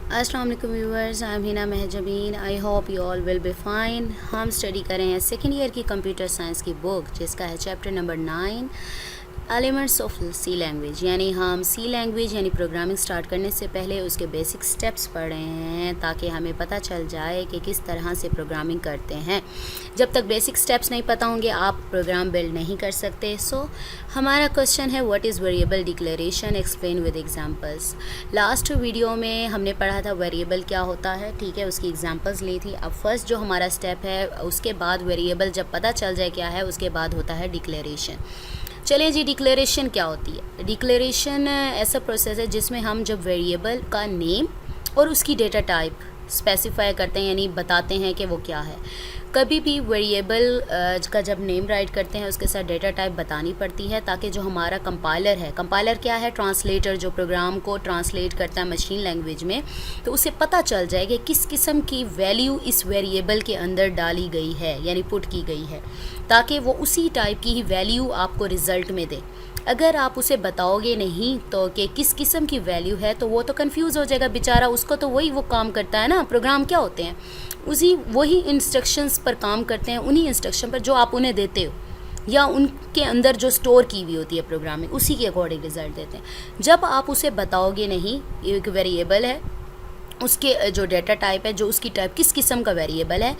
अस्सलाम वालेकुम viewers, I am Hina Mahjabeen. I hope you all will be fine. हम study कर रहे हैं सेकेंड ईयर की कंप्यूटर साइंस की बुक, जिसका है chapter number 9 elements of C language. यानी हम सी लैंग्वेज यानी प्रोग्रामिंग स्टार्ट करने से पहले उसके बेसिक स्टेप्स पढ़ रहे हैं, ताकि हमें पता चल जाए कि किस तरह से प्रोग्रामिंग करते हैं। जब तक बेसिक स्टेप्स नहीं पता होंगे आप प्रोग्राम बिल्ड नहीं कर सकते। सो हमारा क्वेश्चन है, what is variable declaration, explain with examples. Last video में हमने पढ़ा था वेरिएबल क्या होता है, ठीक है, उसकी एग्जांपल्स ली थी। अब फर्स्ट जो हमारा स्टेप है, उसके बाद वेरिएबल जब पता चल जाए क्या है, उसके बाद होता है डिक्लेरेशन। चलें जी, डिक्लेरेशन क्या होती है। डिक्लेरेशन ऐसा प्रोसेस है जिसमें हम जब वेरिएबल का नेम और उसकी डेटा टाइप स्पेसिफाई करते हैं, यानी बताते हैं कि वो क्या है। कभी भी वेरिएबल का जब नेम राइट करते हैं, उसके साथ डेटा टाइप बतानी पड़ती है, ताकि जो हमारा कंपाइलर है, कंपाइलर क्या है, ट्रांसलेटर, जो प्रोग्राम को ट्रांसलेट करता है मशीन लैंग्वेज में, तो उसे पता चल जाए कि किस किस्म की वैल्यू इस वेरिएबल के अंदर डाली गई है, यानी पुट की गई है, ताकि वो उसी टाइप की ही वैल्यू आपको रिज़ल्ट में दे। अगर आप उसे बताओगे नहीं तो कि किस किस्म की वैल्यू है, तो वो तो कंफ्यूज हो जाएगा बेचारा। उसको तो वही वो काम करता है ना, प्रोग्राम क्या होते हैं, वही इंस्ट्रक्शंस पर काम करते हैं, उन्हीं इंस्ट्रक्शन पर जो आप उन्हें देते हो, या उनके अंदर जो स्टोर की हुई होती है प्रोग्रामिंग, उसी के अकॉर्डिंग रिजल्ट देते हैं। जब आप उसे बताओगे नहीं, एक वेरिएबल है, उसके जो डेटा टाइप है, जो उसकी टाइप किस किस्म का वेरिएबल है,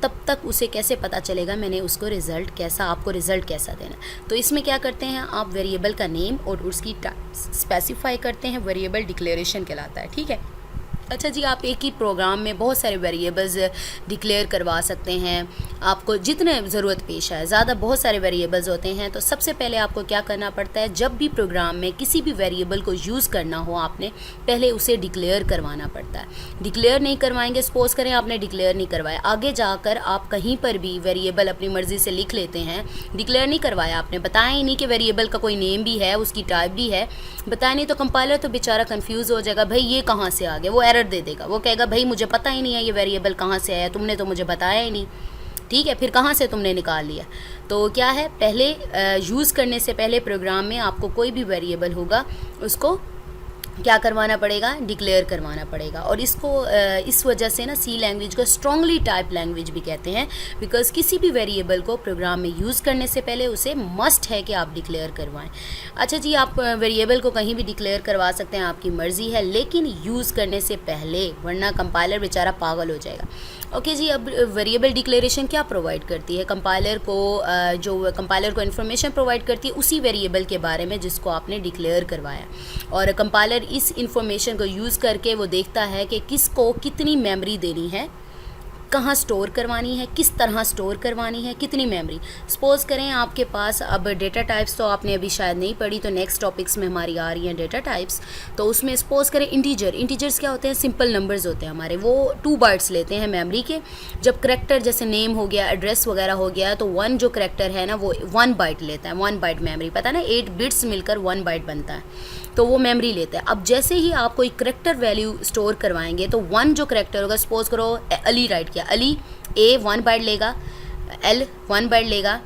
तब तक उसे कैसे पता चलेगा मैंने उसको रिज़ल्ट कैसा, आपको रिज़ल्ट कैसा देना। तो इसमें क्या करते हैं, आप वेरिएबल का नेम और उसकी टाइप स्पेसिफाई करते हैं, वेरिएबल डिक्लेरेशन कहलाता है, ठीक है। अच्छा जी, आप एक ही प्रोग्राम में बहुत सारे वेरिएबल्स डिक्लेयर करवा सकते हैं, आपको जितने ज़रूरत पेश आए। ज़्यादा बहुत सारे वेरिएबल्स होते हैं, तो सबसे पहले आपको क्या करना पड़ता है, जब भी प्रोग्राम में किसी भी वेरिएबल को यूज़ करना हो, आपने पहले उसे डिक्लेयर करवाना पड़ता है। डिक्लेयर नहीं करवाएंगे, सपोज करें आपने डिक्लेयर नहीं करवाया, आगे जाकर आप कहीं पर भी वेरिएबल अपनी मर्ज़ी से लिख लेते हैं, डिक्लेयर नहीं करवाया आपने, बताया ही नहीं कि वेरिएबल का कोई नेम भी है, उसकी टाइप भी है, बताया नहीं, तो कंपाइलर तो बेचारा कंफ्यूज हो जाएगा, भाई ये कहाँ से आ गया, वो एरर दे देगा, वो कहेगा भाई मुझे पता ही नहीं है ये वेरिएबल कहाँ से आया, तुमने तो मुझे बताया ही नहीं, ठीक है, फिर कहाँ से तुमने निकाल लिया। तो क्या है, पहले यूज़ करने से पहले प्रोग्राम में आपको कोई भी वेरिएबल होगा उसको क्या करवाना पड़ेगा, डिक्लेयर करवाना पड़ेगा। और इसको इस वजह से ना सी लैंग्वेज को स्ट्रांगली टाइप लैंग्वेज भी कहते हैं, बिकॉज किसी भी वेरिएबल को प्रोग्राम में यूज़ करने से पहले उसे मस्ट है कि आप डिक्लेयर करवाएं। अच्छा जी, आप वेरिएबल को कहीं भी डिक्लेयर करवा सकते हैं, आपकी मर्ज़ी है, लेकिन यूज़ करने से पहले, वरना कंपाइलर बेचारा पागल हो जाएगा। ओके जी, अब वेरिएबल डिक्लेरेशन क्या प्रोवाइड करती है, कंपाइलर को इन्फॉर्मेशन प्रोवाइड करती है उसी वेरिएबल के बारे में जिसको आपने डिक्लेयर करवाया, और कंपाइलर इस इंफॉर्मेशन को यूज़ करके वो देखता है कि किसको कितनी मेमोरी देनी है, कहाँ स्टोर करवानी है, किस तरह स्टोर करवानी है, कितनी मेमोरी। सपोज़ करें आपके पास, अब डेटा टाइप्स तो आपने अभी शायद नहीं पढ़ी, तो नेक्स्ट टॉपिक्स में हमारी आ रही हैं डेटा टाइप्स। तो उसमें सपोज़ करें इंटीजर्स क्या होते हैं, सिंपल नंबर्स होते हैं हमारे, वो 2 बाइट्स लेते हैं मेमोरी के। जब करैक्टर जैसे नेम हो गया, एड्रेस वगैरह हो गया, तो 1 जो करैक्टर है ना, वो 1 बाइट लेता है, 1 बाइट मेमोरी, पता ना 8 बिट्स मिलकर 1 बाइट बनता है, तो वो मेमोरी लेता है। अब जैसे ही आप कोई करैक्टर वैल्यू स्टोर करवाएंगे, तो 1 जो करैक्टर होगा, सपोज करो अली राइट किया, अली ए 1 बाइट लेगा, एल 1 बाइट लेगा,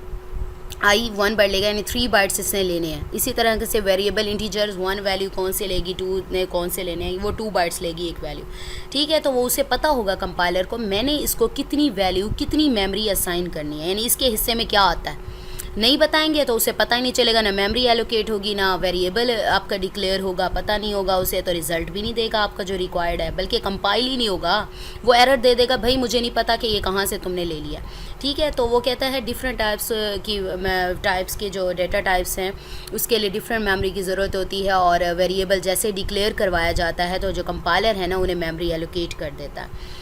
आई 1 बाइट लेगा, यानी 3 बाइट्स इसने लेने हैं। इसी तरह से वेरिएबल इंटीजर्स 1 वैल्यू कौन से लेगी, 2 ने कौन से लेने हैं, वो 2 बाइट्स लेगी एक वैल्यू, ठीक है। तो वो उसे पता होगा कंपाइलर को, मैंने इसको कितनी वैल्यू, कितनी मेमोरी असाइन करनी है, यानी इसके हिस्से में क्या आता है। नहीं बताएंगे तो उसे पता ही नहीं चलेगा, ना मेमोरी एलोकेट होगी, ना वेरिएबल आपका डिक्लेयर होगा, पता नहीं होगा उसे, तो रिज़ल्ट भी नहीं देगा आपका जो रिक्वायर्ड है, बल्कि कंपाइल ही नहीं होगा, वो एरर दे देगा, भाई मुझे नहीं पता कि ये कहाँ से तुमने ले लिया, ठीक है। तो वो कहता है डिफरेंट टाइप्स के जो डेटा टाइप्स हैं, उसके लिए डिफरेंट मेमोरी की ज़रूरत होती है, और वेरिएबल जैसे डिक्लेयर करवाया जाता है, तो जो कंपाइलर है ना, उन्हें मेमोरी एलोकेट कर देता है।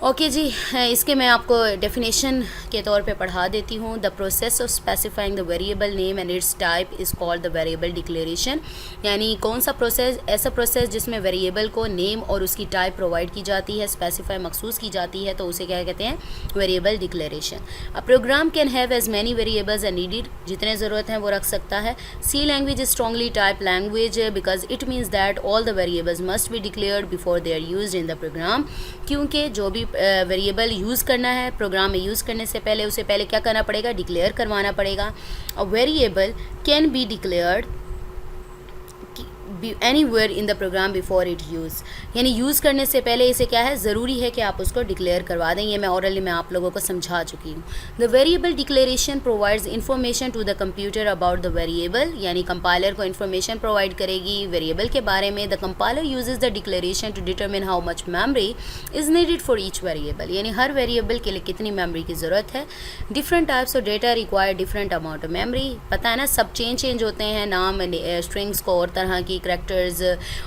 ओके जी, इसके मैं आपको डेफिनेशन के तौर पे पढ़ा देती हूँ। The process of specifying the variable name and it's type is called the variable declaration. यानी कौन सा प्रोसेस, ऐसा प्रोसेस जिसमें वेरिएबल को नेम और उसकी टाइप प्रोवाइड की जाती है, स्पेसिफाई मखसूस की जाती है, तो उसे क्या कहते हैं, variable declaration. A program can have as many variables as needed, जितने ज़रूरत हैं वो रख सकता है। C language is strongly type language because it means that all the variables must be declared before they are used in the program. क्योंकि जो भी वेरिएबल यूज़ करना है प्रोग्राम में, यूज़ करने से पहले उसे पहले क्या करना पड़ेगा, डिक्लेयर करवाना पड़ेगा। A variable can be declared anywhere in the programme before it use, यानी यूज़ करने से पहले इसे क्या है, ज़रूरी है कि आप उसको डिक्लेयर करवा दें। ये मैं ऑरली में आप लोगों को समझा चुकी हूँ। The variable declaration provides information to the computer about the variable, यानी कंपाइलर को इन्फॉर्मेशन प्रोवाइड करेगी वेरिएबल के बारे में। The compiler uses the declaration to determine how much memory is needed for each variable, यानी हर वेरिएबल के लिए कितनी मेमोरी की ज़रूरत है। Different types of data require different amount of memory, पता है ना, सब चेंज होते हैं, नाम स्ट्रिंग्स को और तरह की, करैक्टर्स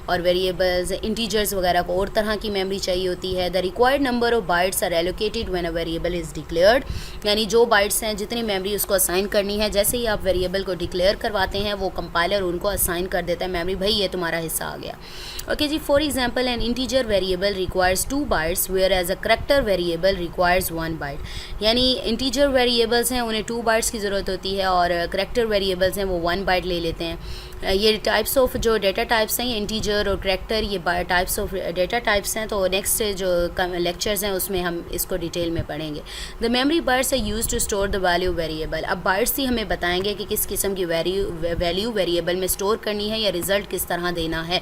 और वेरिएबल्स इंटीजर्स वगैरह को और तरह की मेमोरी चाहिए होती है। The required number of bytes are allocated when a variable is declared, यानी जो बाइट्स हैं जितनी मेमोरी उसको असाइन करनी है, जैसे ही आप वेरिएबल को डिक्लेयर करवाते हैं वो कंपाइलर उनको असाइन कर देता है मेमोरी, भाई ये तुम्हारा हिस्सा आ गया। ओके जी, for example an integer variable requires 2 bytes whereas a character variable requires 1 byte, यानी इंटीजर वेरिएबल्स हैं उन्हें 2 बाइट्स की ज़रूरत होती है और करैक्टर वेरिएबल्स हैं वो 1 बाइट ले लेते हैं। ये टाइप्स ऑफ जो डेटा टाइप्स हैं, ये इंटीजर और करैक्टर, ये टाइप्स ऑफ डेटा टाइप्स हैं। तो नेक्स्ट जो लेक्चर्स हैं उसमें हम इसको डिटेल में पढ़ेंगे। The memory bytes are use to store the value variable, अब बाइट्स ही हमें बताएंगे कि किस किस्म की वैल्यू वेरिएबल में स्टोर करनी है या रिजल्ट किस तरह देना है।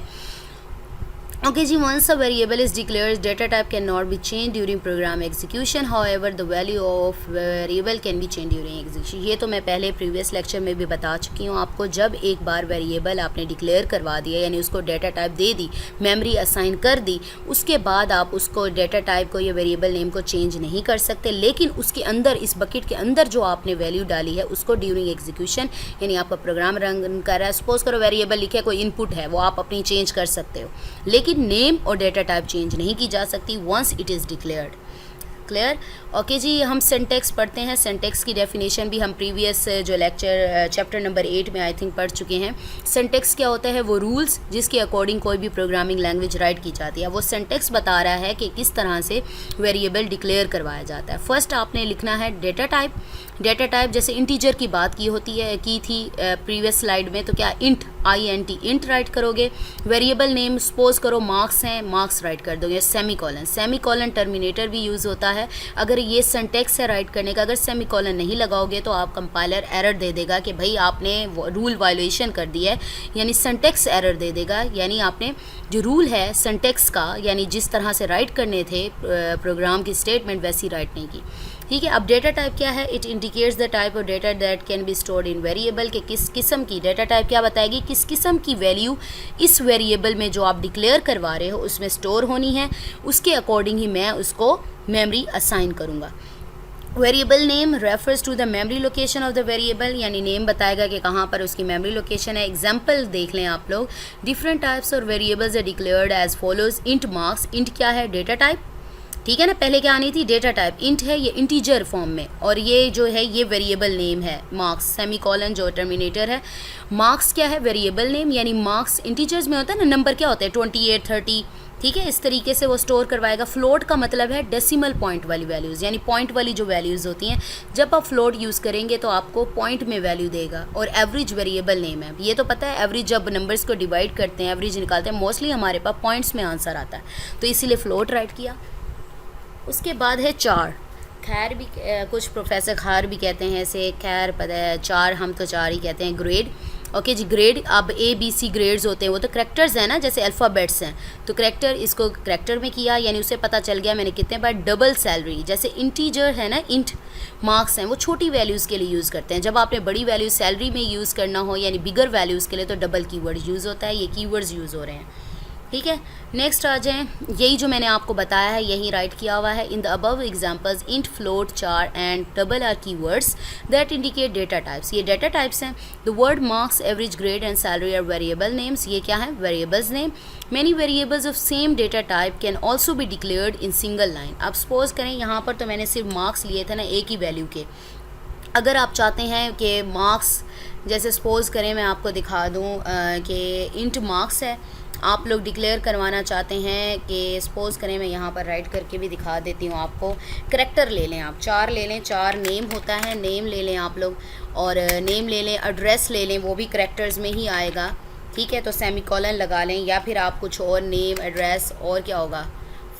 Okay ji, once a variable is declared, data type cannot be changed during program execution. However, the value of variable can be changed during execution. ये तो मैं पहले प्रीवियस लेक्चर में भी बता चुकी हूँ आपको। जब एक बार वेरिएबल आपने डिक्लेयर करवा दिया, यानी उसको डेटा टाइप दे दी, मेमोरी असाइन कर दी, उसके बाद आप उसको डेटा टाइप को या वेरिएबल नेम को चेंज नहीं कर सकते, लेकिन उसके अंदर, इस बकेट के अंदर जो आपने वैल्यू डाली है उसको ड्यूरिंग एग्जीक्यूशन, यानी आपका प्रोग्राम रन कर रहा है, सपोज करो वेरिएबल लिखे, कोई इनपुट है, वो आप अपनी चेंज कर सकते हो, लेकिन नेम और डेटा टाइप चेंज नहीं की जा सकती once it is declared. Clear? Okay जी, हम सिंटेक्स पढ़ते हैं। सिंटेक्स की डेफिनेशन भी हम प्रीवियस जो लेक्चर चैप्टर नंबर 8 में आई थिंक पढ़ चुके हैं। सिंटेक्स क्या होता है? वो रूल्स जिसके अकॉर्डिंग कोई भी प्रोग्रामिंग लैंग्वेज राइट की जाती है। वो सिंटेक्स बता रहा है कि किस तरह से वेरिएबल डिक्लेयर करवाया जाता है। फर्स्ट आपने लिखना है डेटा टाइप। डेटा टाइप जैसे इंटीजर की बात की थी प्रीवियस स्लाइड में, तो क्या इंट, INT इंट राइट करोगे। वेरिएबल नेम सपोज करो मार्क्स हैं, मार्क्स राइट कर दोगे। सेमीकोलन टर्मिनेटर भी यूज़ होता है। अगर ये सिंटेक्स है राइट करने का, अगर सेमीकोलन नहीं लगाओगे तो आप कंपाइलर एरर दे देगा कि भाई आपने रूल वायोलेशन कर दिया है, यानी सिंटेक्स एरर दे देगा, यानी आपने जो रूल है सिंटेक्स का, यानी जिस तरह से राइट करने थे प्रोग्राम की स्टेटमेंट वैसी राइट नहीं की। ठीक है, अब डेटा टाइप क्या है? It indicates the type of data that can be stored in variable, के किस किस्म की डेटा टाइप क्या बताएगी, किस किस्म की वैल्यू इस वेरिएबल में जो आप डिक्लेयर करवा रहे हो उसमें स्टोर होनी है, उसके अकॉर्डिंग ही मैं उसको मेमोरी असाइन करूँगा। Variable name refers to the memory location of the variable, यानी नेम बताएगा कि कहाँ पर उसकी मेमोरी लोकेशन है। एग्जाम्पल देख लें आप लोग। डिफरेंट टाइप्स और variables are declared as follows. Int marks, int क्या है? डेटा टाइप, ठीक है ना, पहले क्या आनी थी? Data type. इंट है ये इंटीजर फॉर्म में, और ये जो है ये वेरिएबल नेम है मार्क्स, सेमीकोलन जो टर्मिनेटर है। मार्क्स क्या है? वेरिएबल नेम, यानी मार्क्स इंटीजर्स में होता है ना, नंबर क्या होता है? 28, 30, ठीक है, इस तरीके से वो स्टोर करवाएगा। फ्लोट का मतलब है डेसिमल पॉइंट वाली वैल्यूज़, यानी पॉइंट वाली जो वैल्यूज़ होती हैं, जब आप फ्लोट यूज़ करेंगे तो आपको पॉइंट में वैल्यू देगा। और एवरेज वेरिएबल नेम है, ये तो पता है, एवरेज जब नंबर्स को डिवाइड करते हैं, एवरेज निकालते हैं, मोस्टली हमारे पास पॉइंट्स में आंसर आता है, तो इसीलिए फ्लोट राइट किया। उसके बाद है चार। खैर भी कुछ प्रोफेसर खार भी कहते हैं ऐसे, खैर पता है चार, हम तो चार ही कहते हैं। ग्रेड, ओके जी, ग्रेड अब ABC ग्रेड्स होते हैं, वो तो करैक्टर्स हैं ना, जैसे अल्फ़ाबेट्स हैं, तो करैक्टर, इसको करैक्टर में किया, यानी उसे पता चल गया मैंने कितने बार। डबल सैलरी, जैसे इंटीजर है ना, इंट मार्क्स हैं, वो छोटी वैल्यूज़ के लिए यूज़ करते हैं। जब आपने बड़ी वैल्यू सैलरी में यूज़ करना हो, यानी बिगर वैल्यूज़ के लिए, तो डबल कीवर्ड यूज़ होता है। ये कीवर्ड्स यूज़ हो रहे हैं, ठीक है। नेक्स्ट आ जाएँ, यही जो मैंने आपको बताया है यही राइट किया हुआ है। In the above examples int, float, char and double are keywords that indicate data types. ये डेटा टाइप्स हैं। The word marks, average, grade and salary are variable names. ये क्या है? Variables name. Many variables of same data type can also be declared in single line. अब suppose करें यहाँ पर तो मैंने सिर्फ मार्क्स लिए थे ना, एक ही वैल्यू के। अगर आप चाहते हैं कि मार्क्स, जैसे सपोज़ करें मैं आपको दिखा दूँ कि इंट मार्क्स है, आप लोग डिक्लेयर करवाना चाहते हैं कि सपोज़ करें, मैं यहाँ पर राइट करके भी दिखा देती हूँ आपको। करैक्टर ले लें आप, चार ले लें, चार नेम होता है, नेम ले लें आप लोग, और नेम ले लें, एड्रेस ले लें, वो भी करैक्टर्स में ही आएगा, ठीक है। तो सेमीकोलन लगा लें, या फिर आप कुछ और नेम, एड्रेस, और क्या होगा,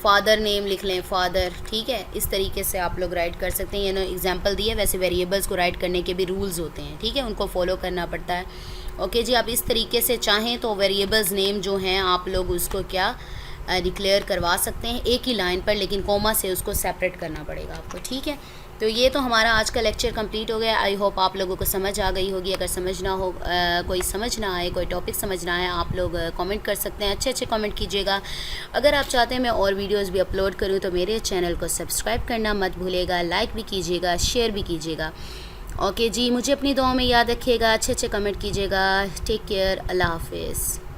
फादर नेम लिख लें, फादर, ठीक है। इस तरीके से आप लोग राइट कर सकते हैं। ये ना एग्जांपल दिए, वैसे वेरिएबल्स को राइट करने के भी रूल्स होते हैं, ठीक है, उनको फॉलो करना पड़ता है। ओके जी, आप इस तरीके से चाहें तो वेरिएबल्स नेम जो हैं आप लोग उसको क्या डिक्लेयर करवा सकते हैं एक ही लाइन पर, लेकिन कोमा से उसको सेपरेट करना पड़ेगा आपको, ठीक है। तो ये तो हमारा आज का लेक्चर कंप्लीट हो गया। आई होप आप लोगों को समझ आ गई होगी। अगर समझ ना हो कोई समझ ना आए, कोई टॉपिक समझ ना आए, आप लोग कमेंट कर सकते हैं, अच्छे अच्छे कमेंट कीजिएगा। अगर आप चाहते हैं मैं और वीडियोस भी अपलोड करूं तो मेरे चैनल को सब्सक्राइब करना मत भूलिएगा, लाइक भी कीजिएगा, शेयर भी कीजिएगा। ओके जी, मुझे अपनी दुआ में याद रखिएगा, अच्छे अच्छे कमेंट कीजिएगा। टेक केयर, अल्लाह हाफिज़।